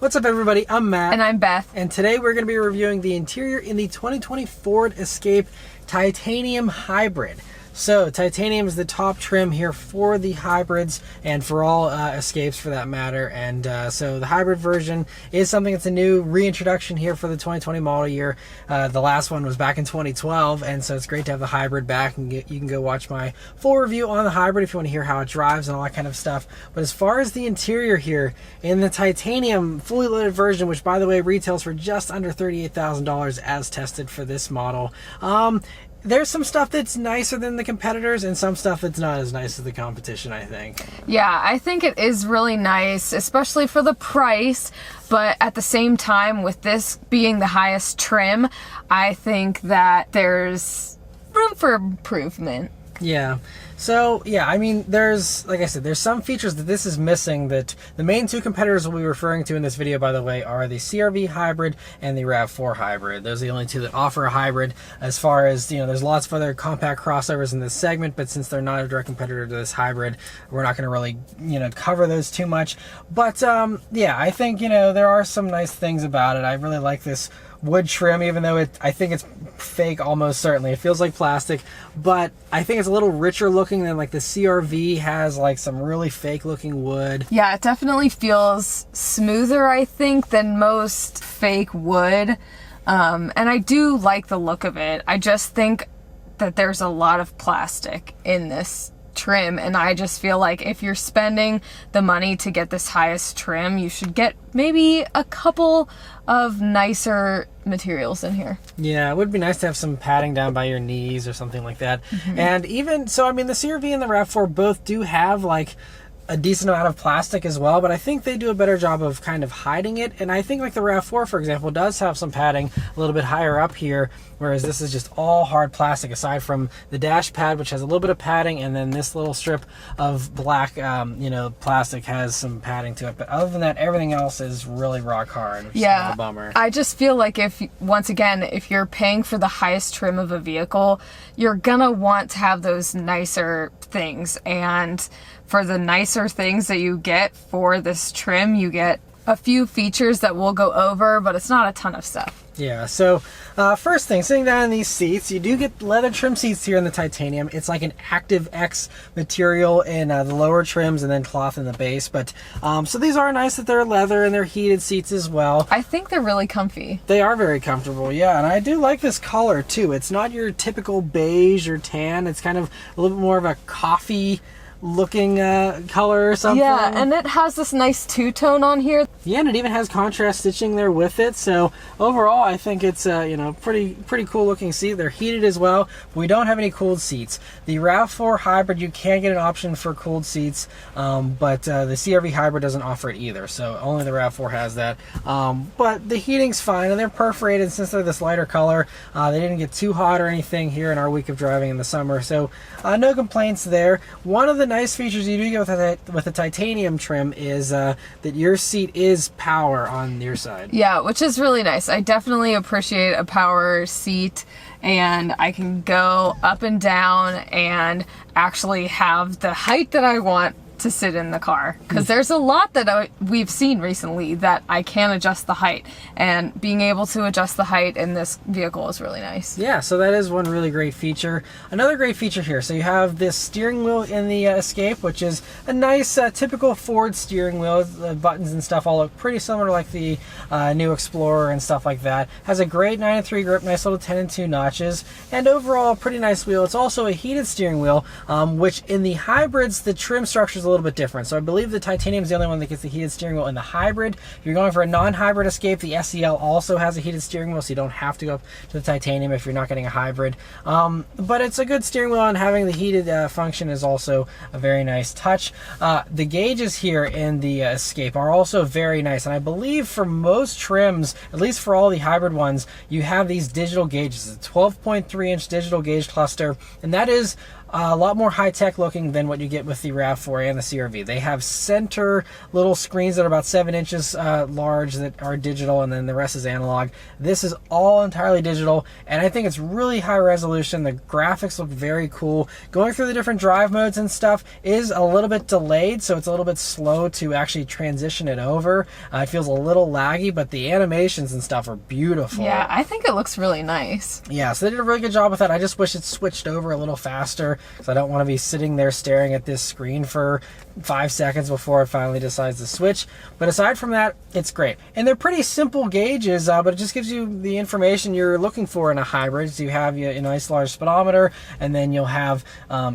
What's up, everybody? I'm Matt. And I'm Beth. And today we're going to be reviewing the interior in the 2020 Ford Escape Titanium Hybrid. So, titanium is the top trim here for the hybrids and for all Escapes for that matter. And so the hybrid version is something that's a new reintroduction here for the 2020 model year. The last one was back in 2012, and so it's great to have the hybrid back. And you can go watch my full review on the hybrid if you want to hear how it drives and all that kind of stuff. But as far as the interior here, in the titanium fully loaded version, which by the way retails for just under $38,000 as tested for this model, there's some stuff that's nicer than the competitors and some stuff that's not as nice as the competition, I think. Yeah, I think it is really nice, especially for the price. But at the same time, with this being the highest trim, I think that there's room for improvement. Yeah. So, yeah, I mean, there's, like I said, there's some features that this is missing that the main two competitors we'll be referring to in this video, by the way, are the CR-V Hybrid and the RAV4 Hybrid. Those are the only two that offer a hybrid. As far as, you know, there's lots of other compact crossovers in this segment, but since they're not a direct competitor to this hybrid, we're not going to really, you know, cover those too much. But, yeah, I think, you know, there are some nice things about it. I really like this wood trim, even though I think it's fake almost certainly. It feels like plastic, but I think it's a little richer looking than like the CR-V has like some really fake looking wood. Yeah, it definitely feels smoother, I think, than most fake wood. And I do like the look of it. I just think that there's a lot of plastic in this trim, and I just feel like if you're spending the money to get this highest trim, you should get maybe a couple of nicer materials in here. Yeah, it would be nice to have some padding down by your knees or something like that. And even so, I mean, the CR-V and the RAV4 both do have like a decent amount of plastic as well, but I think they do a better job of kind of hiding it. And I think like the RAV4, for example, does have some padding a little bit higher up here, whereas this is just all hard plastic aside from the dash pad, which has a little bit of padding, and then this little strip of black, you know, plastic has some padding to it. But other than that, everything else is really rock hard, which is kind of a bummer. I just feel like if, once again, if you're paying for the highest trim of a vehicle, you're gonna want to have those nicer things. And for the nicer things that you get for this trim, you get a few features that we'll go over, but it's not a ton of stuff. Yeah, so first thing, sitting down in these seats, you do get leather trim seats here in the titanium. It's like an Active X material in the lower trims and then cloth in the base. But so these are nice that they're leather and they're heated seats as well. I think they're really comfy. They are very comfortable, yeah, and I do like this color too. It's not your typical beige or tan. It's kind of a little bit more of a coffee looking color or something. Yeah, and it has this nice two-tone on here. Yeah, and it even has contrast stitching there with it. So overall, I think it's you know, pretty cool looking seat. They're heated as well, but we don't have any cooled seats. The RAV4 Hybrid, you can get an option for cooled seats, but the CR-V Hybrid doesn't offer it either. So only the RAV4 has that. But the heating's fine, and they're perforated since they're this lighter color. They didn't get too hot or anything here in our week of driving in the summer, so no complaints there. One of the nice features you do get with the titanium trim is that your seat is power on your side. Yeah, which is really nice. I definitely appreciate a power seat, and I can go up and down and actually have the height that I want to sit in the car, because there's a lot that we've seen recently that I can adjust the height, and being able to adjust the height in this vehicle is really nice. Yeah, so that is one really great feature. Another great feature here, so you have this steering wheel in the Escape, which is a nice typical Ford steering wheel. The buttons and stuff all look pretty similar like the new Explorer and stuff like that. Has a great 9-3 grip, nice little 10-2 notches, and overall a pretty nice wheel. It's also a heated steering wheel, which in the hybrids the trim structure is a little bit different. So I believe the titanium is the only one that gets the heated steering wheel in the hybrid. If you're going for a non-hybrid Escape, the SEL also has a heated steering wheel, so you don't have to go up to the titanium if you're not getting a hybrid. But it's a good steering wheel, and having the heated function is also a very nice touch. The gauges here in the Escape are also very nice, and I believe for most trims, at least for all the hybrid ones, you have these digital gauges. It's a 12.3 inch digital gauge cluster, and that is a lot more high-tech looking than what you get with the RAV4 and the CR-V. They have center little screens that are about 7 inches large that are digital, and then the rest is analog. This is all entirely digital, and I think it's really high resolution. The graphics look very cool. Going through the different drive modes and stuff is a little bit delayed, so it's a little bit slow to actually transition it over. It feels a little laggy, but the animations and stuff are beautiful. Yeah, I think it looks really nice. Yeah, so they did a really good job with that. I just wish it switched over a little faster, because I don't want to be sitting there staring at this screen for 5 seconds before it finally decides to switch. But aside from that, it's great. And they're pretty simple gauges, but it just gives you the information you're looking for in a hybrid. So you have a nice large speedometer, and then you'll have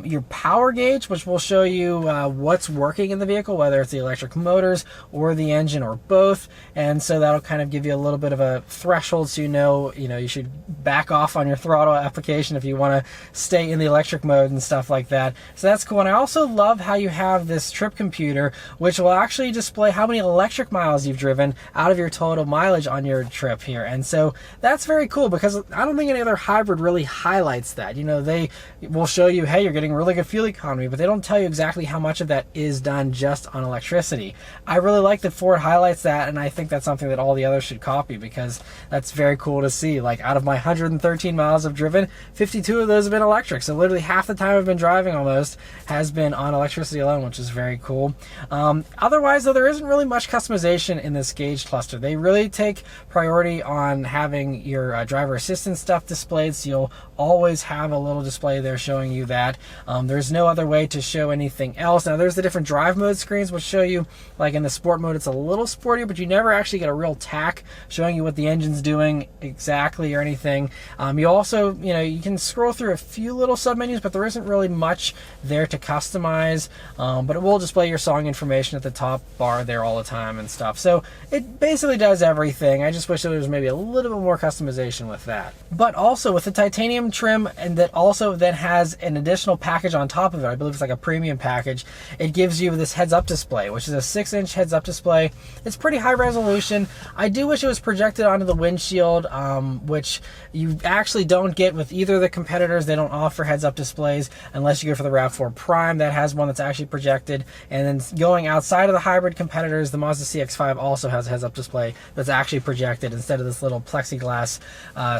your power gauge, which will show you what's working in the vehicle, whether it's the electric motors or the engine or both. And so that'll kind of give you a little bit of a threshold, so you know you should back off on your throttle application if you want to stay in the electric mode and stuff like that. So that's cool. And I also love how you have this trip computer, which will actually display how many electric miles you've driven out of your total mileage on your trip here. And so that's very cool, because I don't think any other hybrid really highlights that. They will show you, hey, you're getting really good fuel economy, but they don't tell you exactly how much of that is done just on electricity. I really like that Ford highlights that, and I think that's something that all the others should copy, because that's very cool to see. Like, out of my 113 miles I've driven, 52 of those have been electric. So literally half the time I've been driving almost has been on electricity alone, which is very cool. Otherwise, though, there isn't really much customization in this gauge cluster. They really take priority on having your driver assistance stuff displayed, so you'll always have a little display there showing you that. There's no other way to show anything else. Now, there's the different drive mode screens which show you, like in the sport mode, it's a little sportier, but you never actually get a real tack showing you what the engine's doing exactly or anything. You also, you can scroll through a few little submenus, but there isn't really much there to customize. But it will display your song information at the top bar there all the time and stuff. So it basically does everything. I just wish there was maybe a little bit more customization with that. But also with the titanium trim, and that also then has an additional package on top of it, I believe it's like a premium package, it gives you this heads-up display, which is a 6-inch heads-up display. It's pretty high resolution. I do wish it was projected onto the windshield, which you actually don't get with either of the competitors. They don't offer heads-up displays unless you go for the RAV4 Prime. That has one that's actually projected. And then going outside of the hybrid competitors, the Mazda CX-5 also has a heads-up display that's actually projected instead of this little plexiglass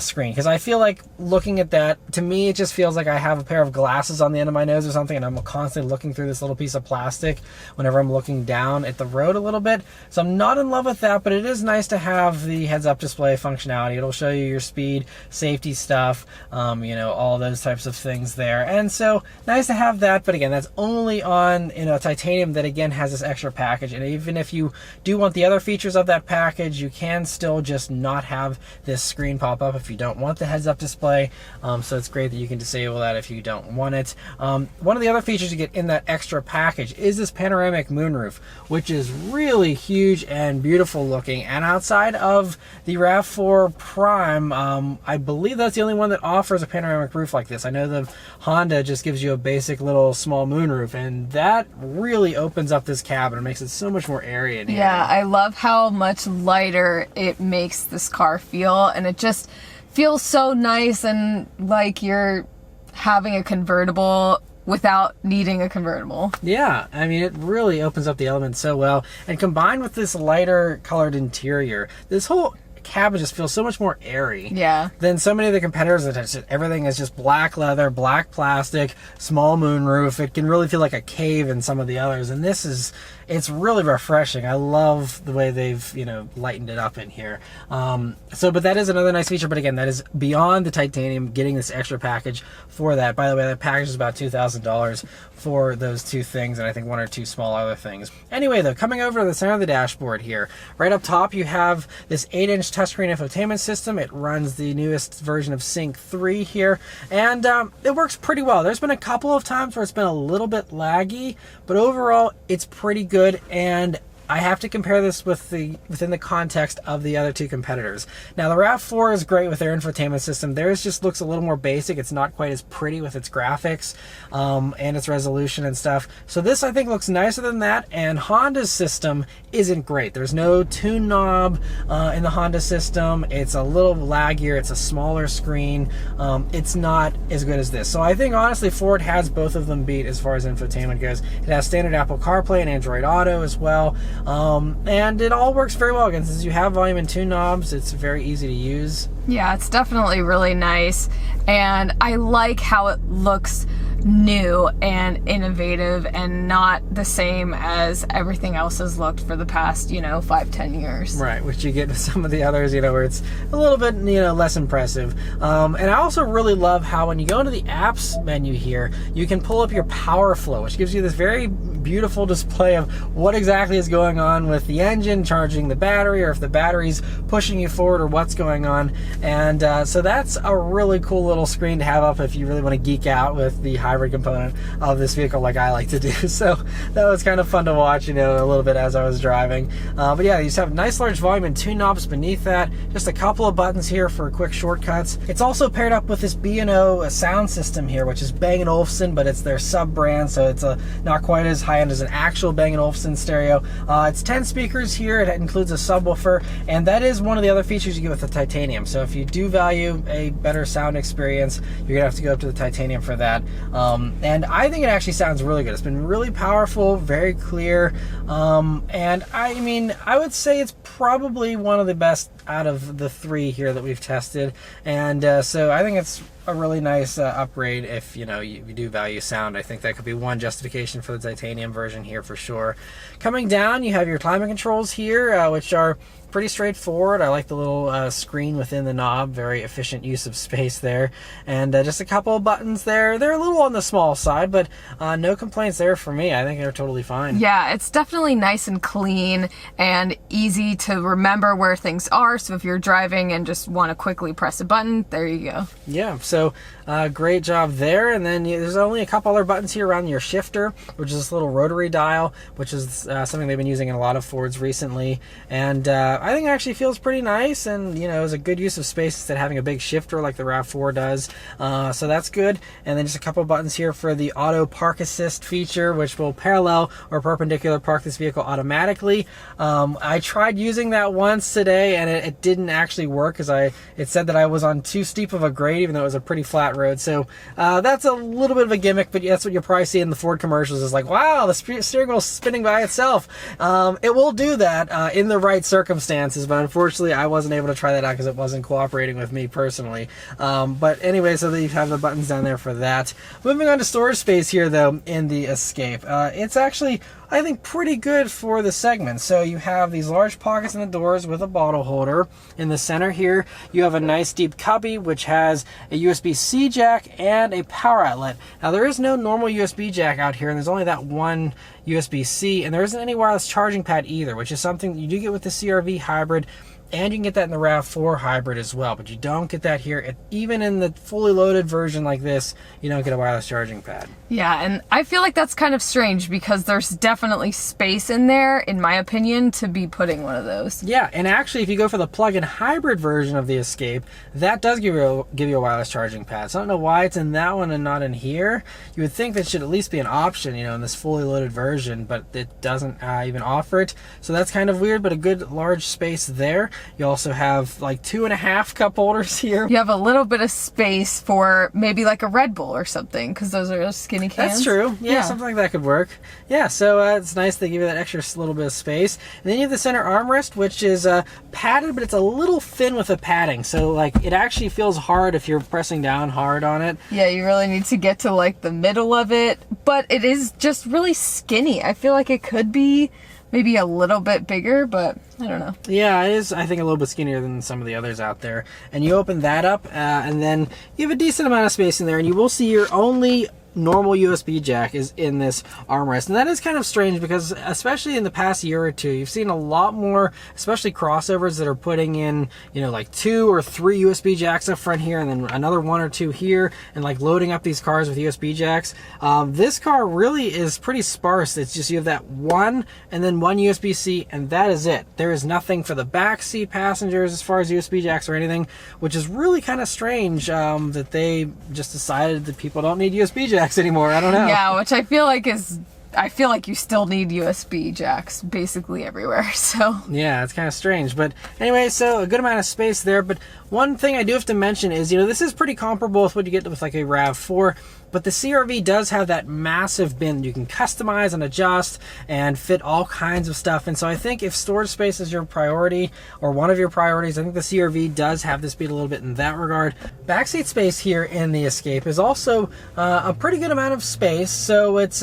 screen. Because I feel like looking at that, to me, it just feels like I have a pair of glasses on the end of my nose or something, and I'm constantly looking through this little piece of plastic whenever I'm looking down at the road a little bit. So I'm not in love with that, but it is nice to have the heads-up display functionality. It'll show you your speed, safety stuff, all those types of things there. And so nice to have that, but again, that's only on titanium that again has this extra package. And even if you do want the other features of that package, you can still just not have this screen pop up if you don't want the heads-up display. So it's great that you can disable that if you don't want it. One of the other features you get in that extra package is this panoramic moonroof, which is really huge and beautiful looking. And outside of the RAV4 Prime, I believe that's the only one that offers a panoramic roof like this. I know the Honda just gives you a basic little small moonroof, and that really opens up this cabin and makes it so much more airy in here. Yeah, I love how much lighter it makes this car feel, and it just feels so nice and like you're having a convertible without needing a convertible. Yeah, I mean, it really opens up the elements so well. And combined with this lighter colored interior, this whole cabin just feels so much more airy than so many of the competitors that everything is just black leather, black plastic, small moonroof. It can really feel like a cave in some of the others, and this is, it's really refreshing. I love the way they've lightened it up in here. But that is another nice feature, but again, that is beyond the titanium, getting this extra package for that. By the way, that package is about $2,000 for those two things, and I think one or two small other things. Anyway, though, coming over to the center of the dashboard here, right up top you have this 8-inch touchscreen infotainment system. It runs the newest version of Sync 3 here, and it works pretty well. There's been a couple of times where it's been a little bit laggy, but overall it's pretty good. And I have to compare this within the context of the other two competitors. Now, the RAV4 is great with their infotainment system. Theirs just looks a little more basic. It's not quite as pretty with its graphics and its resolution and stuff. So this, I think, looks nicer than that. And Honda's system isn't great. There's no tune knob in the Honda system. It's a little laggier. It's a smaller screen. It's not as good as this. So I think, honestly, Ford has both of them beat as far as infotainment goes. It has standard Apple CarPlay and Android Auto as well. And it all works very well. Again, since you have volume and tune knobs, it's very easy to use. Yeah, it's definitely really nice, and I like how it looks new and innovative and not the same as everything else has looked for the past, 5-10 years. Right, which you get with some of the others, where it's a little bit, less impressive. And I also really love how when you go into the apps menu here, you can pull up your power flow, which gives you this very beautiful display of what exactly is going on with the engine, charging the battery, or if the battery's pushing you forward, or what's going on. And so that's a really cool little screen to have up if you really want to geek out with the hybrid component of this vehicle like I like to do. So that was kind of fun to watch, a little bit as I was driving. But yeah, you just have nice large volume and two knobs beneath that. Just a couple of buttons here for quick shortcuts. It's also paired up with this B&O sound system here, which is Bang & Olufsen, but it's their sub-brand, so it's not quite as high-end as an actual Bang & Olufsen stereo. It's 10 speakers here. It includes a subwoofer, and that is one of the other features you get with the titanium. So if you do value a better sound experience, you're gonna have to go up to the titanium for that. And I think it actually sounds really good. It's been really powerful, very clear, and I would say it's probably one of the best out of the three here that we've tested. And so I think it's a really nice upgrade if you do value sound. I think that could be one justification for the titanium version here for sure. Coming down, you have your climate controls here, which are pretty straightforward. I like the little screen within the knob, very efficient use of space there, and just a couple of buttons there. They're a little on the small side, but no complaints there for me. I think they're totally fine. Yeah, it's definitely nice and clean and easy to remember where things are, so if you're driving and just want to quickly press a button, there you go. Yeah, so great job there. And then there's only a couple other buttons here around your shifter, which is this little rotary dial, which is something they've been using in a lot of Fords recently, and I think it actually feels pretty nice, and is a good use of space instead of having a big shifter like the RAV4 does. So that's good. And then just a couple of buttons here for the auto park assist feature, which will parallel or perpendicular park this vehicle automatically. I tried using that once today, and it didn't actually work because it said that I was on too steep of a grade, even though it was a pretty flat road. So that's a little bit of a gimmick, but that's what you'll probably see in the Ford commercials, is like, wow, the steering wheel's spinning by itself. It will do that in the right circumstances, but unfortunately I wasn't able to try that out because it wasn't cooperating with me personally. But anyway, so you have the buttons down there for that. Moving on to storage space here though in the Escape. It's actually, I think, pretty good for the segment. So you have these large pockets in the doors with a bottle holder. In the center here, you have a nice deep cubby which has a USB-C jack and a power outlet. Now there is no normal USB jack out here, and there's only that one USB-C, and there isn't any wireless charging pad either, which is something you do get with the CR-V hybrid, and you can get that in the RAV4 hybrid as well, but you don't get that here. Even in the fully loaded version like this, you don't get a wireless charging pad. Yeah, and I feel like that's kind of strange because there's definitely space in there, in my opinion, to be putting one of those. Yeah, and actually if you go for the plug-in hybrid version of the Escape, that does give you a wireless charging pad. So I don't know why it's in that one and not in here. You would think that should at least be an option, in this fully loaded version, but it doesn't even offer it. So that's kind of weird, but a good large space there. You also have like 2.5 cup holders here. You have a little bit of space for maybe like a Red Bull or something, because those are those skinny cans. That's true. Yeah, something like that could work. Yeah, so it's nice they give you that extra little bit of space. And then you have the center armrest, which is padded, but it's a little thin with the padding. So like it actually feels hard if you're pressing down hard on it. Yeah, you really need to get to like the middle of it, but it is just really skinny. I feel like it could be maybe a little bit bigger, but I don't know. Yeah, it is, I think, a little bit skinnier than some of the others out there. And you open that up, and then you have a decent amount of space in there, and you will see your only normal USB jack is in this armrest. And that is kind of strange because especially in the past year or two, you've seen a lot more, especially crossovers that are putting in, you know, like 2 or 3 USB jacks up front here and then another 1 or 2 here, and like loading up these cars with USB jacks. This car really is pretty sparse. It's just you have that 1 and then 1 USB-C, and that is it. There is nothing for the back seat passengers as far as USB jacks or anything, which is really kind of strange that they just decided that people don't need USB jacks anymore. I don't know. Yeah, which I feel like you still need USB jacks basically everywhere. So yeah, it's kind of strange. But anyway, so a good amount of space there. But one thing I do have to mention is, you know, this is pretty comparable with what you get with like a RAV4. But the CR-V does have that massive bin that you can customize and adjust and fit all kinds of stuff. And so I think if storage space is your priority or one of your priorities, I think the CR-V does have this beat a little bit in that regard. Backseat space here in the Escape is also a pretty good amount of space. So it's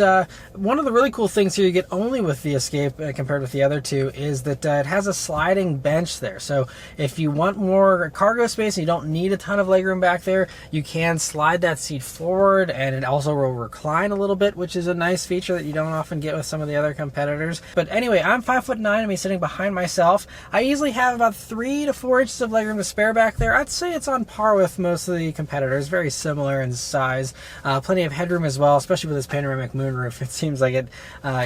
one of the really cool things here you get only with the Escape compared with the other two is that it has a sliding bench there. So if you want more cargo space and you don't need a ton of legroom back there, you can slide that seat forward, and it also will recline a little bit, which is a nice feature that you don't often get with some of the other competitors. But anyway, I'm 5'9", I'm sitting behind myself. I easily have about 3 to 4 inches of legroom to spare back there. I'd say it's on par with most of the competitors, very similar in size. Plenty of headroom as well, especially with this panoramic moonroof. It seems like it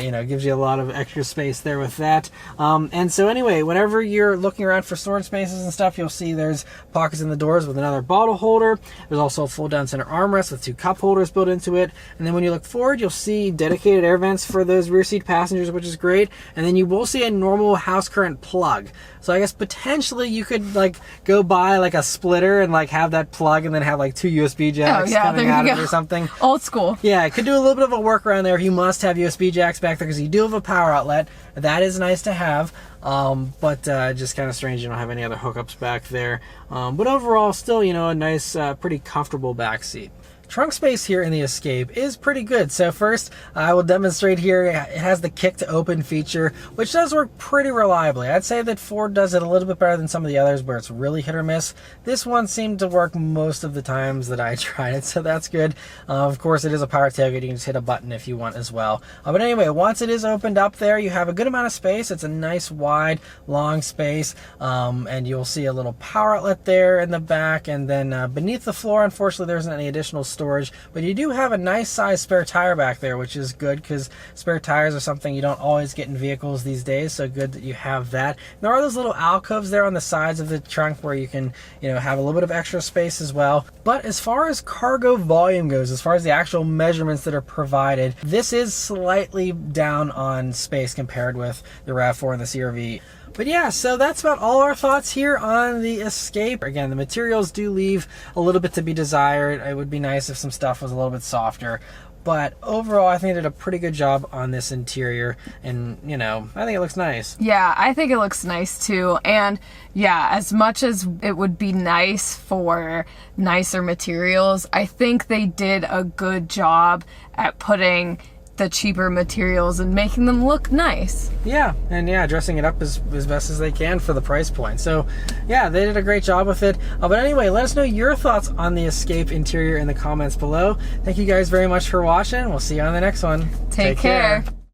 you know, gives you a lot of extra space there with that. And so anyway, whenever you're looking around for storage spaces and stuff, you'll see there's pockets in the doors with another bottle holder. There's also a fold down center armrest with 2 cup holders built into it. And then when you look forward, you'll see dedicated air vents for those rear seat passengers, which is great. And then you will see a normal house current plug. So I guess potentially you could like go buy like a splitter and like have that plug and then have like 2 USB jacks coming out of it or something. Old school. Yeah, it could do a little bit of a workaround there if you must have USB jacks back there because you do have a power outlet. That is nice to have. But just kind of strange you don't have any other hookups back there. But overall, still, you know, a nice, pretty comfortable back seat. Trunk space here in the Escape is pretty good. So first, I will demonstrate here. It has the kick to open feature, which does work pretty reliably. I'd say that Ford does it a little bit better than some of the others where it's really hit or miss. This one seemed to work most of the times that I tried it, so that's good. Of course, it is a power tailgate. You can just hit a button if you want as well. But anyway, once it is opened up there, you have a good amount of space. It's a nice, wide, long space, and you'll see a little power outlet there in the back, and then beneath the floor, unfortunately, there isn't any additional storage, but you do have a nice size spare tire back there, which is good because spare tires are something you don't always get in vehicles these days, so good that you have that. And there are those little alcoves there on the sides of the trunk where you can, you know, have a little bit of extra space as well. But as far as cargo volume goes, as far as the actual measurements that are provided, this is slightly down on space compared with the RAV4 and the CR-V. But yeah, so that's about all our thoughts here on the Escape. Again, the materials do leave a little bit to be desired. It would be nice if some stuff was a little bit softer. But overall, I think they did a pretty good job on this interior. And, you know, I think it looks nice. Yeah, I think it looks nice too. And yeah, as much as it would be nice for nicer materials, I think they did a good job at putting the cheaper materials and making them look nice. Yeah, and yeah, dressing it up as best as they can for the price point. So yeah, they did a great job with it. But anyway, let us know your thoughts on the Escape interior in the comments below. Thank you guys very much for watching. We'll see you on the next one. Take care.